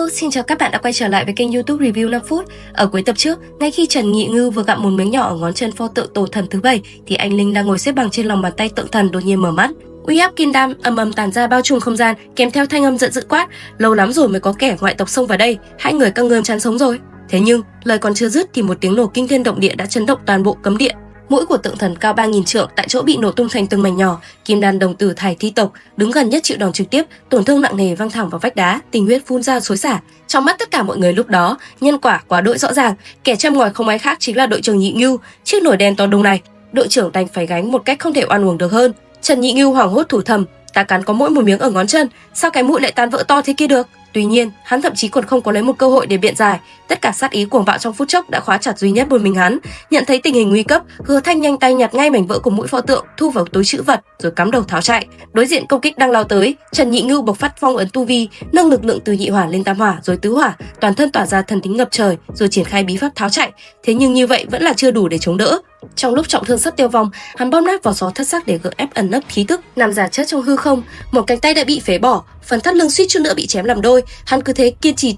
Hello, xin chào các bạn đã quay trở lại với kênh YouTube Review 5 phút. Ở cuối tập trước, ngay khi Trần Nhị Ngưu vừa gặm một miếng nhỏ ở ngón chân pho tượng tổ thần thứ 7 thì anh Linh đang ngồi xếp bằng trên lòng bàn tay tượng thần đột nhiên mở mắt. Uy áp kim đam ầm ầm tản ra bao trùm không gian, kèm theo thanh âm giận dữ quát: "Lâu lắm rồi mới có kẻ ngoại tộc xông vào đây, hãy người các ngươi chán sống rồi." Thế nhưng, lời còn chưa dứt thì một tiếng nổ kinh thiên động địa đã chấn động toàn bộ cấm địa. Mũi của tượng thần cao 3000 trượng tại chỗ bị nổ tung thành từng mảnh nhỏ. Kim đan đồng tử thải thi tộc đứng gần nhất chịu đòn trực tiếp, tổn thương nặng nề văng thẳng vào vách đá, tình huyết phun ra xối xả. Trong mắt tất cả mọi người lúc đó, nhân quả quá đỗi rõ ràng, kẻ châm ngòi không ai khác chính là đội trưởng Nhị Ngưu. Chiếc nồi đen to đùng này, đội trưởng đành phải gánh một cách không thể oan uổng được hơn. Trần Nhị Ngưu hoảng hốt thủ thầm: "Ta cắn có mỗi một miếng ở ngón chân, sao cái mũi lại tan vỡ to thế kia được?" Tuy nhiên, hắn thậm chí còn không có lấy một cơ hội để biện giải. Tất cả sát ý cuồng bạo trong phút chốc đã khóa chặt duy nhất một mình hắn. Nhận thấy tình hình nguy cấp, Hứa Thanh nhanh tay nhặt ngay mảnh vỡ của mũi pho tượng, thu vào túi trữ vật, rồi cắm đầu tháo chạy. Đối diện công kích đang lao tới, Trần Nhị Ngưu bộc phát phong ấn tu vi, nâng lực lượng từ nhị hỏa lên tam hỏa rồi tứ hỏa, toàn thân tỏa ra thần tính ngập trời, rồi triển khai bí pháp tháo chạy. Thế nhưng như vậy vẫn là chưa đủ để chống đỡ. Trong lúc trọng thương sắp tiêu vong, hắn bóp nát vỏ gió thất sắc để gượng ép ẩn nấp khí tức, nằm giả chết trong hư không. Một cánh tay đã bị phế bỏ, phần thắt lưng suýt chút nữa bị chém làm đôi. Hắn cứ thế kiên trì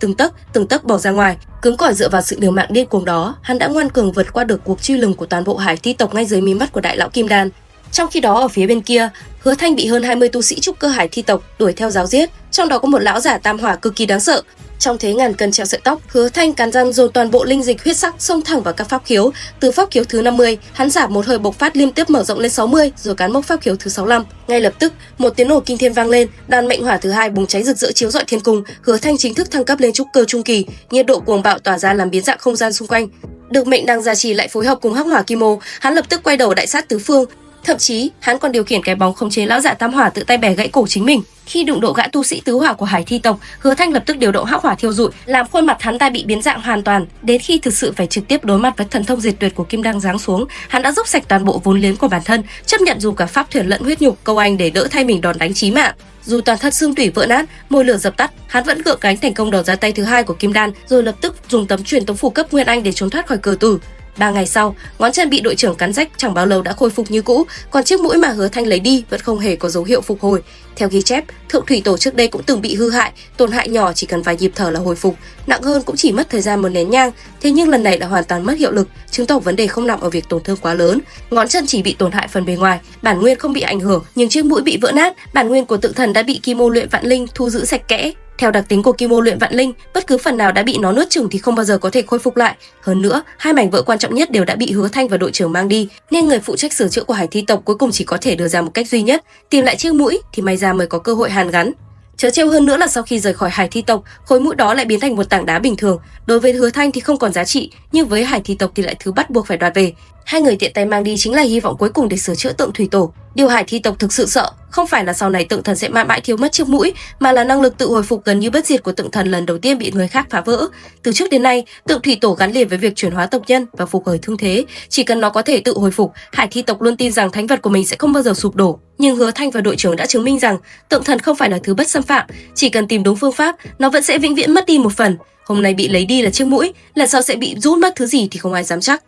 từng tấc bỏ ra ngoài. Cứng cỏi dựa vào sự liều mạng điên cuồng đó, hắn đã ngoan cường vượt qua được cuộc truy lùng của toàn bộ hải thi tộc ngay dưới mí mắt của đại lão Kim Đan. Trong khi đó ở phía bên kia, Hứa Thanh bị hơn 20 tu sĩ trúc cơ hải thi tộc đuổi theo giáo giết, trong đó có một lão giả tam hỏa cực kỳ đáng sợ. Trong thế ngàn cân treo sợi tóc, Hứa Thanh cắn răng dồn toàn bộ linh dịch huyết sắc xông thẳng vào các pháp khiếu. Từ pháp khiếu thứ 50, hắn giảm một hơi bộc phát liên tiếp mở rộng lên 60, rồi cán mốc pháp khiếu thứ 65. Ngay lập tức, một tiếng nổ kinh thiên vang lên, đàn mệnh hỏa thứ 2 bùng cháy rực rỡ chiếu rọi thiên cung. Hứa Thanh chính thức thăng cấp lên trúc cơ trung kỳ, nhiệt độ cuồng bạo tỏa ra làm biến dạng không gian xung quanh. Được mệnh đang gia trì lại phối hợp cùng hắc hỏa kim ô, hắn lập tức quay đầu đại sát tứ phương. Thậm chí, hắn còn điều khiển cái bóng khống chế lão giả tam hỏa tự tay bẻ gãy cổ chính mình. Khi đụng độ gã tu sĩ tứ hỏa của hải thi tộc, Hứa Thanh lập tức điều động hắc hỏa thiêu rụi, làm khuôn mặt hắn ta bị biến dạng hoàn toàn. Đến khi thực sự phải trực tiếp đối mặt với thần thông diệt tuyệt của Kim Đăng giáng xuống, hắn đã dốc sạch toàn bộ vốn liếng của bản thân, chấp nhận dùng cả pháp thuyền lẫn huyết nhục câu anh để đỡ thay mình đòn đánh chí mạng. Dù toàn thân xương tủy vỡ nát, môi lửa dập tắt, hắn vẫn gượng gánh thành công đầu ra tay thứ 2 của Kim Đan, rồi lập tức dùng tấm truyền tống phù cấp Nguyên Anh để trốn thoát khỏi cờ tử. 3 ngày sau, ngón chân bị đội trưởng cắn rách chẳng bao lâu đã khôi phục như cũ, còn chiếc mũi mà Hứa Thanh lấy đi vẫn không hề có dấu hiệu phục hồi. Theo ghi chép, Thượng Thủy Tổ trước đây cũng từng bị hư hại, tổn hại nhỏ chỉ cần vài nhịp thở là hồi phục, nặng hơn cũng chỉ mất thời gian một nén nhang. Thế nhưng lần này đã hoàn toàn mất hiệu lực, chứng tỏ vấn đề không nằm ở việc tổn thương quá lớn. Ngón chân chỉ bị tổn hại phần bề ngoài, bản nguyên không bị ảnh hưởng, nhưng chiếc mũi bị vỡ nát, bản nguyên của tượng thần đã bị Kim Ô luyện vạn linh thu giữ sạch kẽ. Theo đặc tính của Kim Ô luyện vạn linh, bất cứ phần nào đã bị nó nuốt chửng thì không bao giờ có thể khôi phục lại. Hơn nữa, hai mảnh vỡ quan trọng nhất đều đã bị Hứa Thanh và đội trưởng mang đi, nên người phụ trách sửa chữa của hải thi tộc cuối cùng chỉ có thể đưa ra một cách duy nhất, tìm lại chiếc mũi thì may ra mới có cơ hội hàn gắn. Chớ trêu hơn nữa là sau khi rời khỏi hải thi tộc, khối mũi đó lại biến thành một tảng đá bình thường. Đối với Hứa Thanh thì không còn giá trị, nhưng với hải thi tộc thì lại thứ bắt buộc phải đoạt về. Hai người tiện tay mang đi chính là hy vọng cuối cùng để sửa chữa tượng thủy tổ. Điều hải thi tộc thực sự sợ không phải là sau này tượng thần sẽ mãi mãi thiếu mất chiếc mũi, mà là năng lực tự hồi phục gần như bất diệt của tượng thần lần đầu tiên bị người khác phá vỡ. Từ trước đến nay, tượng thủy tổ gắn liền với việc chuyển hóa tộc nhân và phục hồi thương thế. Chỉ cần nó có thể tự hồi phục, hải thi tộc luôn tin rằng thánh vật của mình sẽ không bao giờ sụp đổ. Nhưng Hứa Thanh và đội trưởng đã chứng minh rằng tượng thần không phải là thứ bất xâm phạm, chỉ cần tìm đúng phương pháp, nó vẫn sẽ vĩnh viễn mất đi một phần. Hôm nay bị lấy đi là chiếc mũi, lần sau sẽ bị rút mất thứ gì thì không ai dám chắc.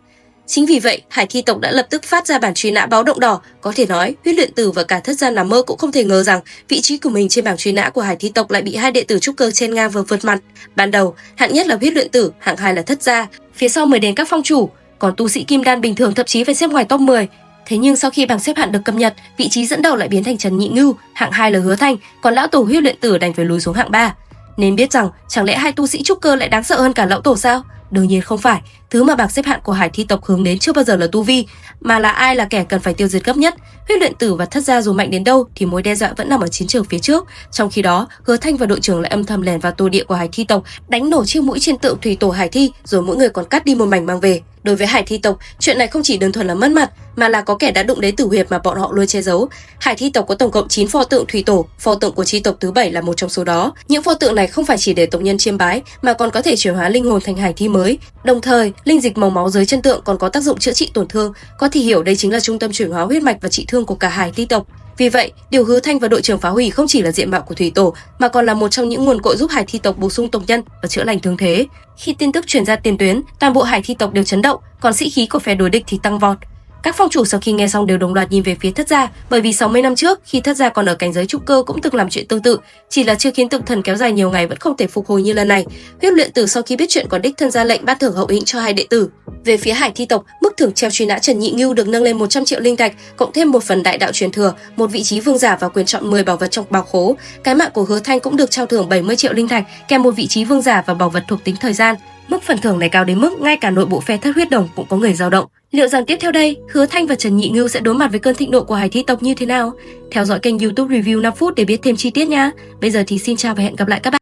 Chính vì vậy, hải thi tộc đã lập tức phát ra bản truy nã báo động đỏ. Có thể nói, Huyết Luyện Tử và cả Thất Gia nằm mơ cũng không thể ngờ rằng vị trí của mình trên bảng truy nã của hải thi tộc lại bị hai đệ tử trúc cơ chen ngang và vượt mặt. Ban đầu, hạng nhất là Huyết Luyện Tử, hạng 2 là Thất Gia, phía sau mới đến các phong chủ, còn tu sĩ kim đan bình thường thậm chí phải xếp ngoài top 10. Thế nhưng sau khi bảng xếp hạng được cập nhật, vị trí dẫn đầu lại biến thành Trần Nhị Ngưu, hạng 2 là Hứa Thanh, còn lão tổ Huyết Luyện Tử đành phải lùi xuống hạng 3. Nên biết rằng, chẳng lẽ hai tu sĩ trúc cơ lại đáng sợ hơn cả lão tổ sao? Đương nhiên không phải, thứ mà bảng xếp hạng của hải thi tộc hướng đến chưa bao giờ là tu vi, mà là ai là kẻ cần phải tiêu diệt gấp nhất. Huyết Luyện Tử và Thất Gia dù mạnh đến đâu thì mối đe dọa vẫn nằm ở chiến trường phía trước. Trong khi đó, Hứa Thanh và đội trưởng lại âm thầm lèn vào tổ địa của hải thi tộc, đánh nổ chiếc mũi trên tượng thủy tổ hải thi, rồi mỗi người còn cắt đi một mảnh mang về. Đối với hải thi tộc, chuyện này không chỉ đơn thuần là mất mặt, mà là có kẻ đã đụng đến tử huyệt mà bọn họ luôn che giấu. Hải thi tộc có tổng cộng 9 pho tượng thủy tổ, pho tượng của chi tộc thứ 7 là một trong số đó. Những pho tượng này không phải chỉ để tộc nhân chiêm bái, mà còn có thể chuyển hóa linh hồn thành hải thi mới. Đồng thời, linh dịch màu máu dưới chân tượng còn có tác dụng chữa trị tổn thương, có thể hiểu đây chính là trung tâm chuyển hóa huyết mạch và trị thương của cả hải thi tộc. Vì vậy, điều Hứa Thanh và đội trưởng phá hủy không chỉ là diện mạo của thủy tổ, mà còn là một trong những nguồn cội giúp hải thi tộc bổ sung tộc nhân và chữa lành thương thế. Khi tin tức truyền ra tiền tuyến, toàn bộ hải thi tộc đều chấn động, còn sĩ khí của phe đối địch thì tăng vọt. Các phong chủ sau khi nghe xong đều đồng loạt nhìn về phía Thất gia, bởi vì 60 năm trước, khi Thất gia còn ở cảnh giới trúc cơ cũng từng làm chuyện tương tự, chỉ là chưa khiến tượng thần kéo dài nhiều ngày vẫn không thể phục hồi như lần này. Huyết luyện tử sau khi biết chuyện còn đích thân ra lệnh ban thưởng hậu hĩnh cho hai đệ tử. Về phía Hải Thi tộc, mức thưởng treo truy nã Trần Nhị Ngưu được nâng lên 100 triệu linh thạch, cộng thêm một phần đại đạo truyền thừa, một vị trí vương giả và quyền chọn 10 bảo vật trong bảo khố. Cái mạng của Hứa Thanh cũng được trao thưởng 70 triệu linh thạch, kèm một vị trí vương giả và bảo vật thuộc tính thời gian. Mức phần thưởng này cao đến mức ngay cả nội bộ phe Thất huyết đồng cũng có người dao động. Liệu rằng tiếp theo đây, Hứa Thanh và Trần Nhị Ngưu sẽ đối mặt với cơn thịnh nộ của Hải Thi tộc như thế nào? Theo dõi kênh YouTube Review 5 phút để biết thêm chi tiết nha. Bây giờ thì xin chào và hẹn gặp lại các bạn.